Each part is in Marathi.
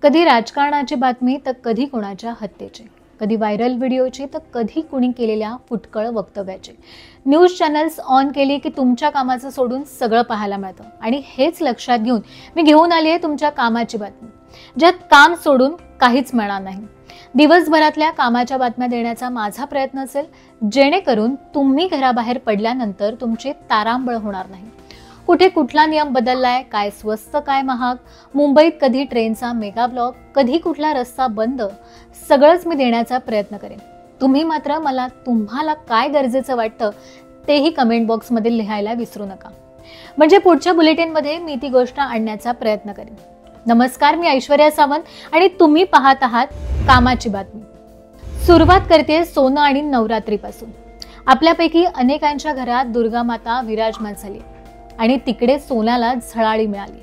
कधी राजकारणाची बातमी तर कधी कोणाच्या हत्येची, कधी व्हायरल व्हिडिओची तर कधी कुणी केलेल्या फुटकळ वक्तव्याची। न्यूज चॅनल्स ऑन केली की तुमच्या कामाचं सोडून सगळं पाहायला मिळतं आणि हेच लक्षात घेऊन मी घेऊन आली आहे तुमच्या कामाची बातमी, ज्यात काम सोडून काहीच मिळणार नाही। दिवसभरातल्या कामाच्या बातम्या देण्याचा माझा प्रयत्न असेल, जेणेकरून तुम्ही घराबाहेर पडल्यानंतर तुमची तारांबळ होणार नाही। कुठे कुठला नियम बदललाय, काय स्वस्त काय महाग, मुंबईत कधी ट्रेनचा मेगा ब्लॉक, कधी कुठला रस्ता बंद, सगळंच मी देण्याचा प्रयत्न करेन। तुम्ही मात्र मला तुम्हाला काय गरजेचं वाटतं तेही कमेंट बॉक्समध्ये लिहायला विसरू नका, म्हणजे पुढच्या बुलेटिनमध्ये मी ती गोष्ट आणण्याचा प्रयत्न करेन। नमस्कार, मी ऐश्वर्या सावंत आणि तुम्ही पाहत आहात कामाची बातमी। सुरुवात करते सोनं आणि नवरात्रीपासून। आपल्यापैकी अनेकांच्या घरात दुर्गा माता विराजमान झाली आणि तिकडे सोन्याला झळाळी मिळाली।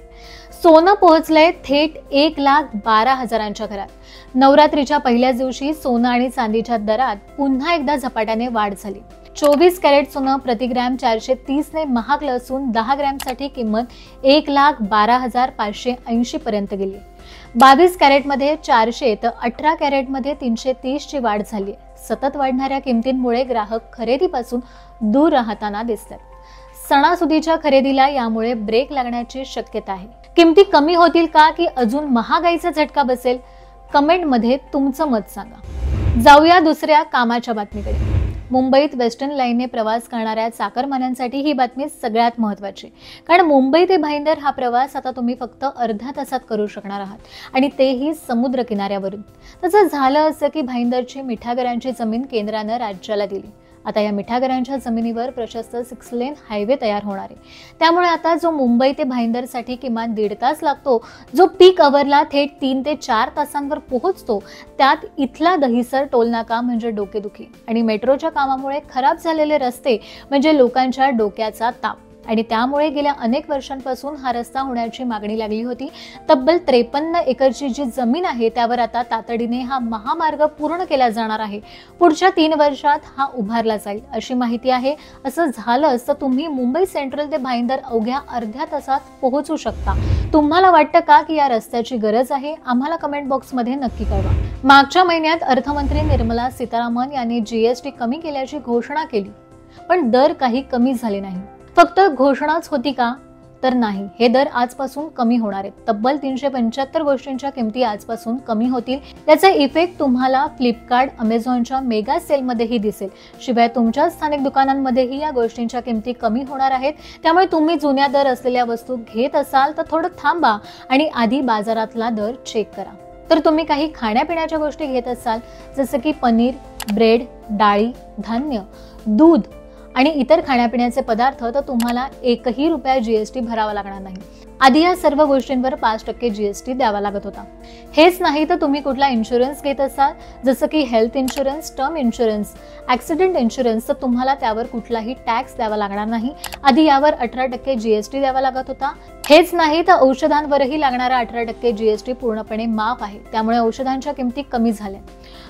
सोनं पोहोचलंय थेट 1,12,000च्या घरात। नवरात्रीच्या पहिल्याच दिवशी सोनं आणि चांदीच्या दरात पुन्हा एकदा झपाट्याने वाढ झाली। 24 कॅरेट सोनं प्रति ग्रॅम 430 ने महागलं असून 10 ग्रॅमसाठी किंमत 1,12,580 पर्यंत गेली। 22 कॅरेटमध्ये 400 तर 18 कॅरेटमध्ये 330 ची वाढ झाली। सतत वाढणाऱ्या किमतींमुळे ग्राहक खरेदीपासून दूर राहताना दिसतात। सणासुदीच्या खरेदीला यामुळे ब्रेक लागण्याची शक्यता आहे। किमती कमी होतील का की अजून महागाईचा झटका बसेल? कमेंटमध्ये तुमचं मत सांगा। जाऊया दुसऱ्या कामाच्या बातमीकडे। मुंबईत वेस्टर्न लाईनने प्रवास करणाऱ्या चाकरमान्यांसाठी ही बातमी सगळ्यात महत्त्वाची, कारण मुंबई ते भाईंदर हा प्रवास आता तुम्ही फक्त अर्ध्या तासात करू शकणार आहात आणि तेही समुद्र किनाऱ्यावरून। तसं झालं असं की भाईंदरची मिठागरांची जमीन केंद्रानं राज्याला दिली। आता या मिठागरांच्या जमिनीवर प्रशस्त 6 लेन हायवे तयार होणार आहे। त्यामुळे आता जो मुंबई ते भाईंदरसाठी किमान 1.5 तास लागतो, जो पीक अवरला थेट 3 ते 4 तासांवर पोहोचतो, त्यात इथला दहिसर टोलनाका म्हणजे डोकेदुखी आणि मेट्रोच्या कामामुळे खराब झालेले रस्ते म्हणजे लोकांच्या डोक्याचा ताप। आणि त्यामुळे गेल्या अनेक वर्षांपासून हा रस्ता होण्याची मागणी लागली होती। तब्बल 53 एकरची जी जमीन आहे त्यावर आता तातडीने हा महामार्ग पूर्ण केला जाणार आहे। पुढच्या 3 वर्षात हा उभारला जाईल अशी माहिती आहे। असं झालं असतं तुम्ही मुंबई सेंट्रल ते भाईंदर अवघ्या अर्ध्या तासात पोहोचू शकता। तुम्हाला वाटतं का की या रस्त्याची गरज आहे? आम्हाला कमेंट बॉक्समध्ये नक्की कळवा। मागच्या महिन्यात अर्थमंत्री निर्मला सीतारामन यांनी जीएसटी कमी केल्याची घोषणा केली, पण दर काही कमी झाले नाही। फक्त घोषणाच होती का? तर नाही, हे दर आजपासून कमी होणार आहेत। तब्बल 375 गोष्टींच्या किमती आजपासून कमी होतील। याचा इफेक्ट तुम्हाला फ्लिपकार्ट, अमेझॉनच्या मेगा सेलमध्येही दिसेल। शिवाय तुमच्या स्थानिक दुकानांमध्येही या गोष्टींच्या किमती कमी होणार आहेत। त्यामुळे तुम्ही जुन्या दर असलेल्या वस्तू घेत असाल तर थोडं थांबा आणि आधी बाजारातला दर चेक करा। तर तुम्ही काही खाण्यापिण्याच्या गोष्टी घेत असाल, जसं की पनीर, ब्रेड, डाळी, धान्य, दूध आणि इतर खाण्यापिण्याचे पदार्थ, तर तुम्हाला 1ही रुपया जीएसटी भरावा लागणार नाही। आधी या सर्व गोष्टींवर 5% जीएसटी द्यावा लागत होता। हेच नाही तर तुम्ही कुठला इन्शुरन्स घेत असाल, जसं की health insurance, term insurance, accident insurance, तर तुम्हाला त्यावर कुठलाही टॅक्स द्यावा लागणार नाही। आधी यावर 18% जीएसटी द्यावा लागत होता। हेच नाही तर औषधांवरही लागणारा 18% जीएसटी पूर्णपणे माफ आहे। त्यामुळे औषधांच्या किमती कमी झाल्या।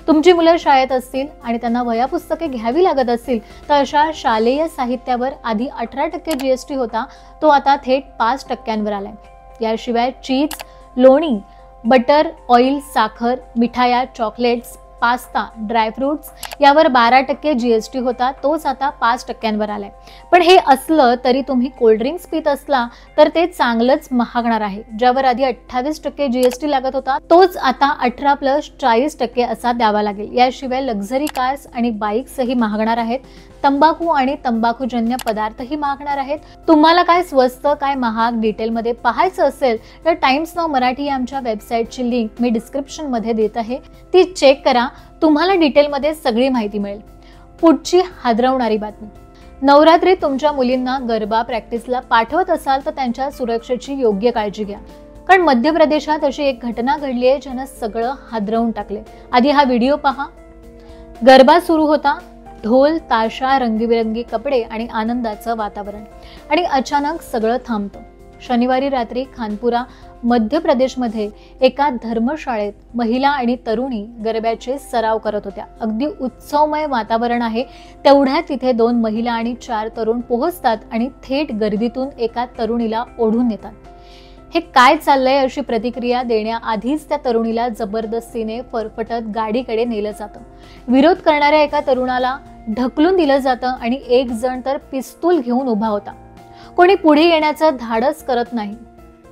तुमची मुलं शाळेत असतील आणि त्यांना वह्या पुस्तके घ्यावी लागत असतील तर अशा शालेय साहित्यावर आधी 18% जीएसटी होता, तो आता थेट 5%वर आलाय। याशिवाय चीज, लोणी, बटर, ऑइल, साखर, मिठाया, चॉकलेट्स, पास्ता, ड्रायफ्रुट्स यावर 12% जीएसटी होता, तोच आता 5%वर आलाय। पण हे असलं तरी तुम्ही कोल्ड्रिंक्स पित असला तर ते चांगलंच महागणार आहे। ज्यावर आधी 28% जीएसटी लागत होता, तोच आता 18 + 40% असा द्यावा लागेल। याशिवाय लक्झरी कार्स आणि बाईक्सही महागणार आहेत। तंबाखू आणि तंबाखूजन्य पदार्थही महागणार आहेत। तुम्हाला काय स्वस्त काय महाग डिटेलमध्ये पाहायचं असेल तर टाइम्स नाउ मराठी आमच्या वेबसाईटची लिंक मी डिस्क्रिप्शनमध्ये देत आहे, ती चेक करा। तुम्हाला डिटेलमध्ये सगळी माहिती मिळेल। पुढची हादरवणारी बातमी। नवरात्रीत तुमच्या मुलींना गरबा प्रॅक्टिसला पाठवत असाल तर त्यांच्या सुरक्षेची योग्य काळजी घ्या, कारण मध्य प्रदेशात अशी एक घटना घडली आहे ज्यानं सगळं हादरवून टाकले। आधी हा व्हिडिओ पहा। गरबा सुरू होता, ढोल, ताशा, रंगीबेरंगी कपडे आणि आनंदाचं वातावरण, आणि अचानक सगळं थांबतं। शनिवारी रात्री खानपुरा, मध्य प्रदेशमध्ये एका धर्मशाळेत महिला आणि तरुणी गरब्याचे सराव करत होत्या। अगदी उत्सवमय वातावरण आहे, तेवढ्यात तिथे 2 महिला आणि 4 तरुण पोहोचतात आणि थेट गर्दीतून एका तरुणीला ओढून नेतात। हे काय चाललंय अशी प्रतिक्रिया देण्याआधीच त्या तरुणीला जबरदस्तीने फरफटत गाडीकडे नेलं जातं. विरोध करणाऱ्या एका तरुणाला ढकलून दिलं जातं आणि एक जण तर पिस्तूल घेऊन उभा होता. कोणी पुढे येण्याचं धाडस करत नाही.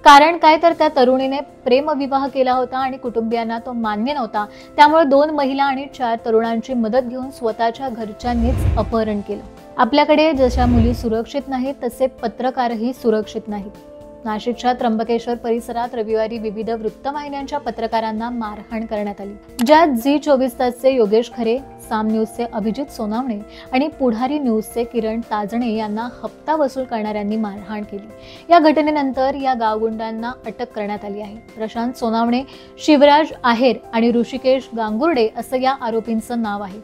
कारण काय तर त्या तरुणीने प्रेमविवाह केला होता आणि कुटुंबियांना तो मान्य नव्हता. त्यामुळे 2 महिला आणि 4 तरुणांची मदत घेऊन स्वतःच्या घरच्यांनीच अपहरण केलं. आपल्याकडे जशा मुली सुरक्षित नाहीत तसे पत्रकारही सुरक्षित नाहीत. नाशिकच्या त्र्यंबकेश्वर परिसरात रविवारी विविध वृत्तवाहिन्यांच्या पत्रकारांना मारहाण करण्यात आली, ज्यात झी 24 तासचे योगेश खरे, साम न्यूजचे अभिजित सोनावणे आणि पुढारी न्यूजचे किरण ताजणे यांना हप्ता वसूल करणाऱ्यांनी मारहाण केली. या घटनेनंतर या गावगुंडांना अटक करण्यात आली आहे. प्रशांत सोनावणे, शिवराज आहेर आणि ऋषिकेश गांगुर्डे असं या आरोपींचं नाव आहे.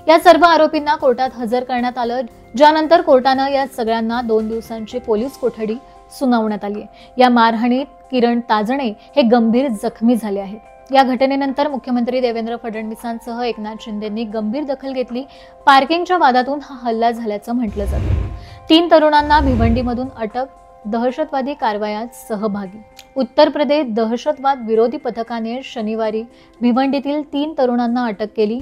या सर्व आरोपींना कोर्टात हजर करण्यात आलं, ज्यानंतर कोर्टानं या सगळ्यांना 2 दिवसांची पोलीस कोठडी सुनावण्यात आली आहे. या मारहाणीत किरण ताजणे हे गंभीर जखमी झाले आहेत. या घटनेनंतर मुख्यमंत्री देवेंद्र फडणवीसांसह एकनाथ शिंदेंनी गंभीर दखल घेतली. पार्किंगच्या वादातून हा हल्ला झाल्याचं म्हटलं जातं. 3 तरुणांना भिवंडीमधून अटक, दहशतवादी कारवायात सहभागी. उत्तर प्रदेश दहशतवाद विरोधी पथकाने शनिवारी भिवंडीतील 3 तरुणांना अटक केली.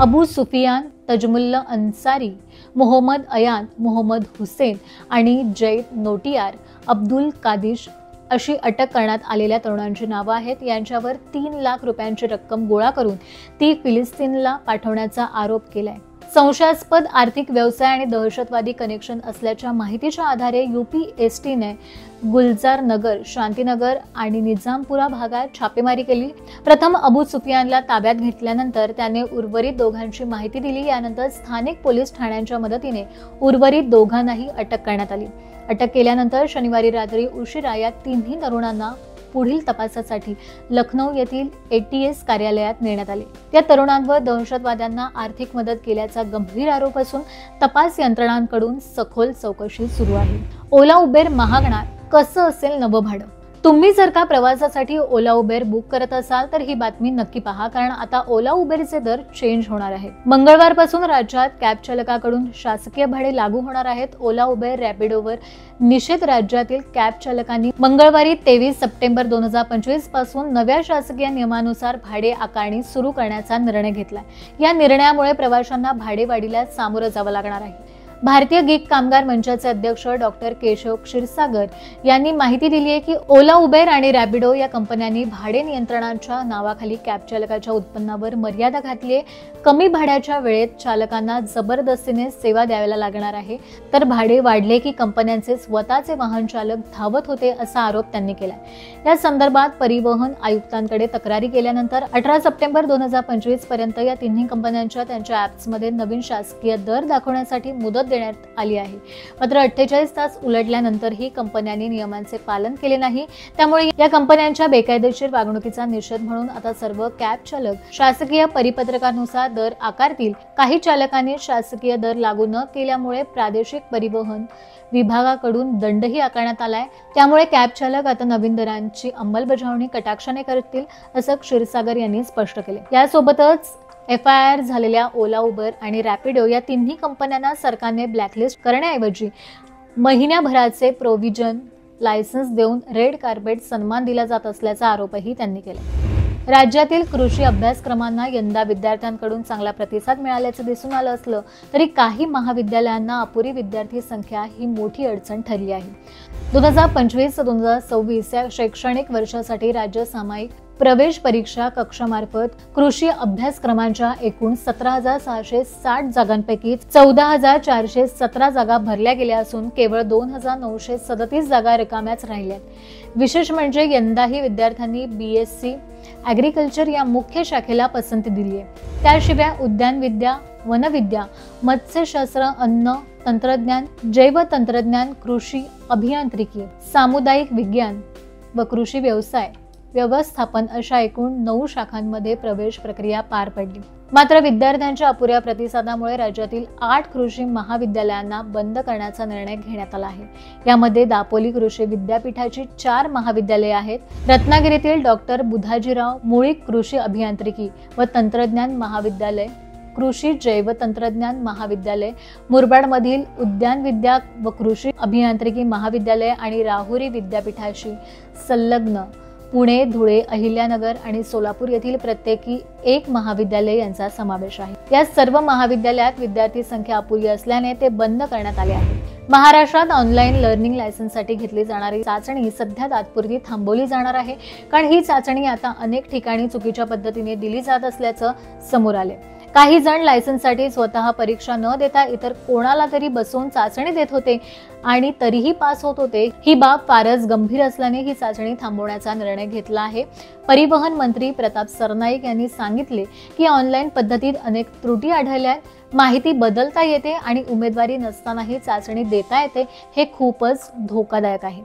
अबू सुफियान, तजमुल्ला अन्सारी, मोहम्मद अयान, मोहम्मद हुसेन आणि जैद नोटियार, अब्दुल कादिश अशी अटक करण्यात आलेल्या तरुणांची नावं आहेत. यांच्यावर 3 लाख रुपयांची रक्कम गोळा करून ती फिलिस्तीनला पाठवण्याचा आरोप केलाय. संशयास्पद आर्थिक व्यवसाय आणि दहशतवादी कनेक्शन असल्याच्या माहितीच्या आधारे UPSTने गुलजार नगर, शांतीनगर आणि निजामपुरा भागात छापेमारी केली. प्रथम अबू सुफियानला ताब्यात घेतल्यानंतर त्याने उर्वरित दोघांची माहिती दिली. यानंतर स्थानिक पोलीस ठाण्यांच्या मदतीने उर्वरित दोघांनाही अटक करण्यात आली. अटक केल्यानंतर शनिवारी रात्री उशिरा या 3ही तरुणांना पुढील तपासासाठी लखनौ येथील ATS कार्यालयात नेण्यात आले. या तरुणांवर दहशतवाद्यांना आर्थिक मदत केल्याचा गंभीर आरोप असून तपास यंत्रणांकडून सखोल चौकशी सुरू आहे. ओला उबेर महागणार, कसं असेल नवं भाडं? तुम्ही जर का प्रवासासाठी ओला उबेर बुक करत असाल तर ही बातमी नक्की पहा, कारण आता ओला उबेरचे दर चेंज होणार आहेत. मंगळवारपासून राज्यात कॅब चालकाकडून शासकीय भाडे लागू होणार आहेत. ओला उबेर रॅपिडोवर निषेध राज्यातील कॅब चालकांनी मंगळवारी 23 सप्टेंबर 2025 पासून नव्या शासकीय नियमानुसार भाडे आकारणी सुरू करण्याचा निर्णय घेतला. या निर्णयामुळे प्रवाशांना भाडेवाढीला सामोरं जावं लागणार आहे. भारतीय गीक कामगार मंचाचे अध्यक्ष डॉक्टर केशव क्षीरसागर यांनी माहिती दिली आहे की ओला उबेर आणि रॅपिडो या कंपन्यांनी भाडे नियंत्रणाच्या नावाखाली कॅब चालकाच्या उत्पन्नावर मर्यादा घातली आहे. कमी भाड्याच्या वेळेत चालकांना जबरदस्तीने सेवा द्यायला लागणार आहे, तर भाडे वाढले की कंपन्यांचे स्वतःचे वाहन चालक धावत होते असा आरोप त्यांनी केला. या संदर्भात परिवहन आयुक्तांकडे तक्रारी केल्यानंतर 18 सप्टेंबर 2025 पर्यंत या 3ही कंपन्यांच्या त्यांच्या ॲप्समध्ये नवीन शासकीय दर दाखवण्यासाठी मुदत देण्यात आली आहे. मात्र 48 तास उलटल्यानंतरही कंपन्यांनी नियमांचे पालन केले नाही. त्यामुळे या कंपन्यांच्या बेकायदेशीर वागणुकीचा निषेध म्हणून आता सर्व कॅब चालक शासकीय परिपत्रकानुसार दर आकारतील. काही चालकांनी शासकीय दर लागू न केल्यामुळे प्रादेशिक परिवहन विभागाकडून दंडही आकारण्यात आलाय. त्यामुळे कॅब चालक आता नवीन दरांची अंमलबजावणी कटाक्षाने करतील असं क्षीरसागर यांनी स्पष्ट केले. यासोबतच FIR झालेल्या ओला उबर आणि रॅपिडो या 3ही कंपन्यांना सरकारने ब्लॅकलिस्ट करण्याऐवजी महिन्याभराचे प्रोव्हिजन लायसन्स देऊन रेड कार्पेट सन्मान दिला जात असल्याचा आरोपही त्यांनी केला. राज्यातील कृषी अभ्यासक्रमांना यंदा विद्यार्थ्यांकडून चांगला प्रतिसाद मिळाल्याचं दिसून आलं असलं तरी काही महाविद्यालयांना अपुरी विद्यार्थी संख्या ही मोठी अडचण ठरली आहे. 2025-2026 या शैक्षणिक वर्षासाठी राज्य सामायिक प्रवेश परीक्षा कक्षामार्फत कृषी अभ्यासक्रमांच्या एकूण 17,660 जागांपैकी 14,417 जागा भरल्या गेल्या असून केवळ 2,937 जागा रिकाम्याच राहिल्यात. विशेष म्हणजे यंदाही विद्यार्थ्यांनी BSc ॲग्रिकल्चर या मुख्य शाखेला पसंती दिली आहे. त्याशिवाय उद्यानविद्या, वनविद्या, मत्स्यशास्त्र, अन्न तंत्रज्ञान, जैव तंत्रज्ञान, कृषी अभियांत्रिकी, सामुदायिक विज्ञान व कृषी व्यवसाय व्यवस्थापन अशा एकूण 9 शाखांमध्ये प्रवेश प्रक्रिया पार पडली. मात्र विद्यार्थ्यांच्या अपुऱ्या प्रतिसादामुळे राज्यातील 8 कृषी महाविद्यालयांना बंद करण्याचा निर्णय घेण्यात आला आहे. यामध्ये दापोली कृषी विद्यापीठाची 4 महाविद्यालये आहेत. रत्नागिरीतील डॉक्टर बुधाजीराव मुळीक कृषी अभियांत्रिकी व तंत्रज्ञान महाविद्यालय, कृषी जैवतंत्रज्ञान महाविद्यालय, मुरबाडमधील उद्यानविद्या व कृषी अभियांत्रिकी महाविद्यालय आणि राहुरी विद्यापीठाशी संलग्न पुणे, धुळे, अहिल्यानगर आणि सोलापूर येथील प्रत्येकी एक महाविद्यालय यांचा समावेश आहे। या सर्व महाविद्यालयात विद्यार्थी संख्या अपुरी असल्याने ते बंद करण्यात आले आहे। महाराष्ट्रात ऑनलाईन लर्निंग लायसन्ससाठी घेतली जाणारी चाचणी सध्या तात्पुरती थांबवली जाणार आहे, कारण ही चाचणी आता अनेक ठिकाणी चुकीच्या पद्धतीने दिली जात असल्याचं समोर आले। काही जण लायसन्ससाठी स्वतः परीक्षा न देता इतर कोणाला तरी बसवून चाचणी देत होते आणि तरीही पास होत होते। ही बाब फारच गंभीर असल्याने ही चाचणी थांबवण्याचा निर्णय घेतला आहे। परिवहन मंत्री प्रताप सरनाईक यांनी सांगितले की ऑनलाईन पद्धतीत अनेक त्रुटी आढळल्या, माहिती बदलता येते आणि उमेदवारी नसतानाही चाचणी देता येते, हे खूपच धोकादायक आहे।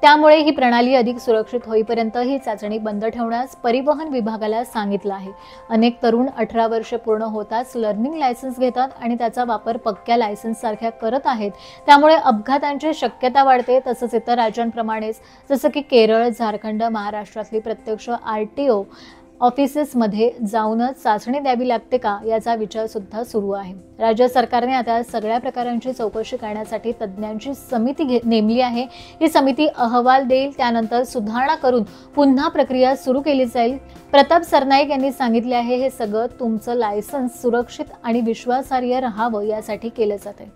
त्यामुळे ही प्रणाली अधिक सुरक्षित होईपर्यंत ही चाचणी बंद ठेवण्यास परिवहन विभागाला सांगितलं आहे। अनेक तरुण 18 वर्षे पूर्ण होताच लर्निंग लायसन्स घेतात आणि त्याचा वापर पक्क्या लायसन्स सारख्या करत आहेत। त्यामुळे अपघातांची शक्यता वाढते। तसंच इतर राज्यांप्रमाणेच जसं की केरळ, झारखंड, महाराष्ट्रातली प्रत्यक्ष RTO ऑफिसेसमध्ये जाऊनच चाचणी द्यावी लागते का, याचा विचार सुद्धा सुरू आहे। राज्य सरकारने आता सगळ्या प्रकारांची चौकशी करण्यासाठी तज्ज्ञांची समिती नेमली आहे। ही समिती अहवाल देईल, त्यानंतर सुधारणा करून पुन्हा प्रक्रिया सुरू केली जाईल। प्रताप सरनाईक यांनी सांगितले आहे, हे सगळं तुमचं लायसन्स सुरक्षित आणि विश्वासार्ह राहावं यासाठी केलं जाते।